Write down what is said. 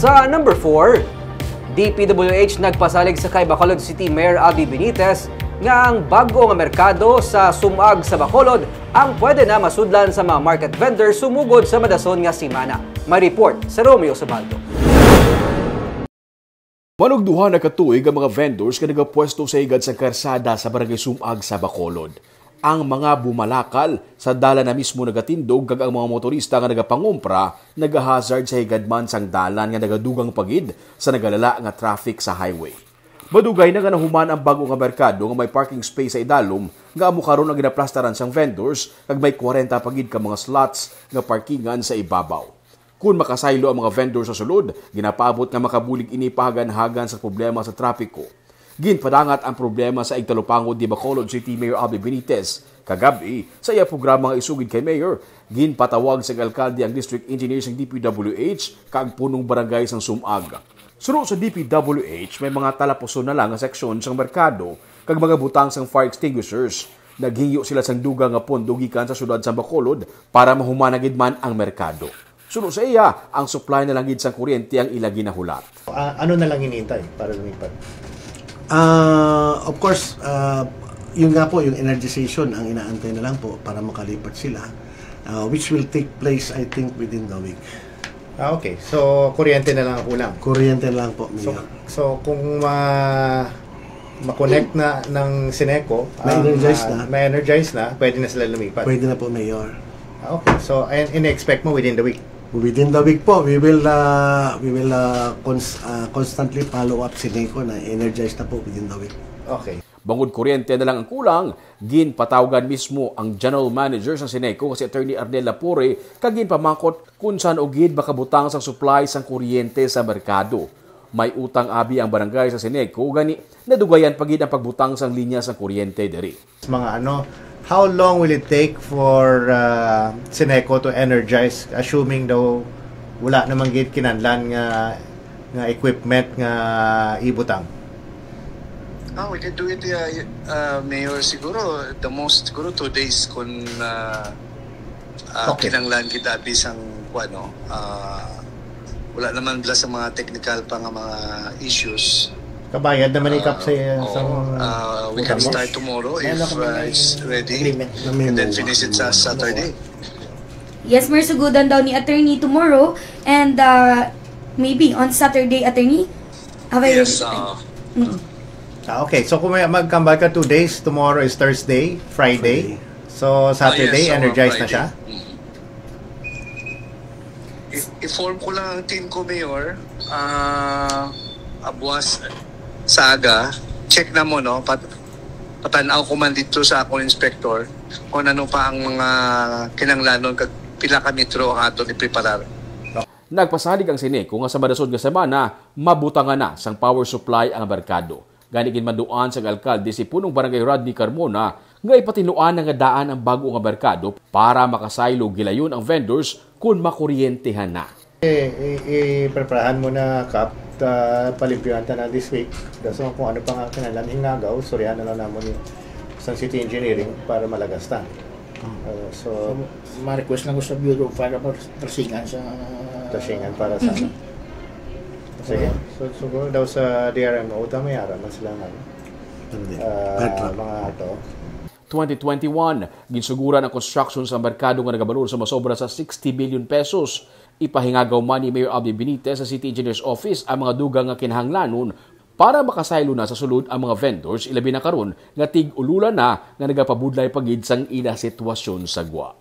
Sa number 4, DPWH nagpasalig sa kay Bacolod City Mayor Albi Benitez nga ang bago nga merkado sa sumag sa Bacolod ang pwede na masudlan sa mga market vendors sumugod sa madason nga simana. May report sa Romeo Sabaldo. Manugduhan na katuig ang mga vendors nga nagapwesto sa higad sa karsada sa barangay Sumag sa Bacolod. Ang mga bumalakal sa dala na mismo nagatindog kag ang mga motorista nga nagapangumpra nagahazard sa higadman sang dalan nga nagadugang pagid sa nagalala nga traffic sa highway. Madugay na nga nahuman ang bago nga merkado nga may parking space sa idalom nga amo karon ang ginaplastaran sang vendors kag may 40 pagid ka mga slots nga parkingan sa ibabaw. Kung makasaylo ang mga vendors sa sulod, ginapaabot nga makabulig inipahagan-hagan sa problema sa trapiko. Ginpadangat ang problema sa igtalupangod di Bacolod City Mayor Albi Benitez. Kagabi, sa iya programa nga isugid kay Mayor, ginpatawag sa alkalde ang District Engineer sa DPWH kag punong barangay sang Sumag. Sunod sa DPWH, may mga talapuson na lang nga seksyon sang merkado kag mga butang sang fire extinguishers. Naghinyo sila sang duga nga pondo gikan sa syudad sa Bacolod para mahumanagid man ang merkado. Sunod sa iya, ang supply na lang gid sang kuryente ang ila ginahulat. Ano na lang hinihintay para lumipat? Of course, yun nga po, yung energization ang inaantay na lang po para makalipat sila, which will take place, I think, within the week. Okay. So, kuryente na lang ang kulang? Kuryente na lang po, Mayor. So kung ma-connect na ng Sineco, ma-energize na, pwede na sila lumipat? Pwede na po, Mayor. Okay. So, in-expect mo within the week? Within the week po, we will constantly follow up Sineco na energized na po within the week. Okay. Bangod kuryente na lang ang kulang, ginpatawagan mismo ang General Manager sa Sineco si Attorney Arnel Lapore kag ginpamangkot kung saan ogid makabutang sa supply sang kuryente sa merkado. May utang abi ang barangay sa Sineco gani nadugayan pagid ang pagbutang sang linya sa kuryente diri. How long will it take for Sineco to energize, assuming daw wala namang gid kinahanglan nga equipment nga ibutang? We can do it, Mayor, siguro, the most, siguro 2 days kung Okay. kinanglan kita at least ang, wala naman bala sa mga technical pa nga mga issues. Kabayad naman ikap sa we can start tomorrow if it's ready and then finish it sa Saturday. Yes, Mayor, sugudan daw ni Attorney tomorrow and maybe on Saturday, Attorney? Yes. Okay, so kung mag-comeback ka 2 days, tomorrow is Thursday, Friday. So Saturday, yes, energized na Friday. siya? I-form ko lang ang team ko, Mayor. Abuas sa aga, check na mo, no? Patanaw ko man dito sa akong inspector kung ano pa ang mga kinanglanon kag pila ka metro ang ato ni preparar. Nagpasalig ang Sineco nga sa madasod nga semana mabutangan na sang power supply ang merkado. Gani ginmanduan sa alkalde si punong barangay Rodney Carmona nga ipatinuan nga daan ang bago nga merkado para makasaylo gilayon ang vendors kung makuryentehan na. I-preparahan mo na Kap, palimpyuhan na this week. So kung ano pa nga kinalan hingagaw, soryahan na lang naman sa City Engineering para malagastan. So ma-request lang ko sa Bureau para trasingan sa para sa sige. So siguro daw sa DRMO, mayara man sila ng mga ato. 2021, ginsuguran ang construction sa merkado nga nagabalor sa masobra sa 60 billion pesos. Ipahingagaw man ni Mayor Albi Benitez sa City Engineer's Office ang mga dugang nga kinahanglanon para makasaylo na sa sulod ang mga vendors ilabi na karon nga tig-ululan na nga nagapabudlay pagid sang ila sitwasyon sa gwa.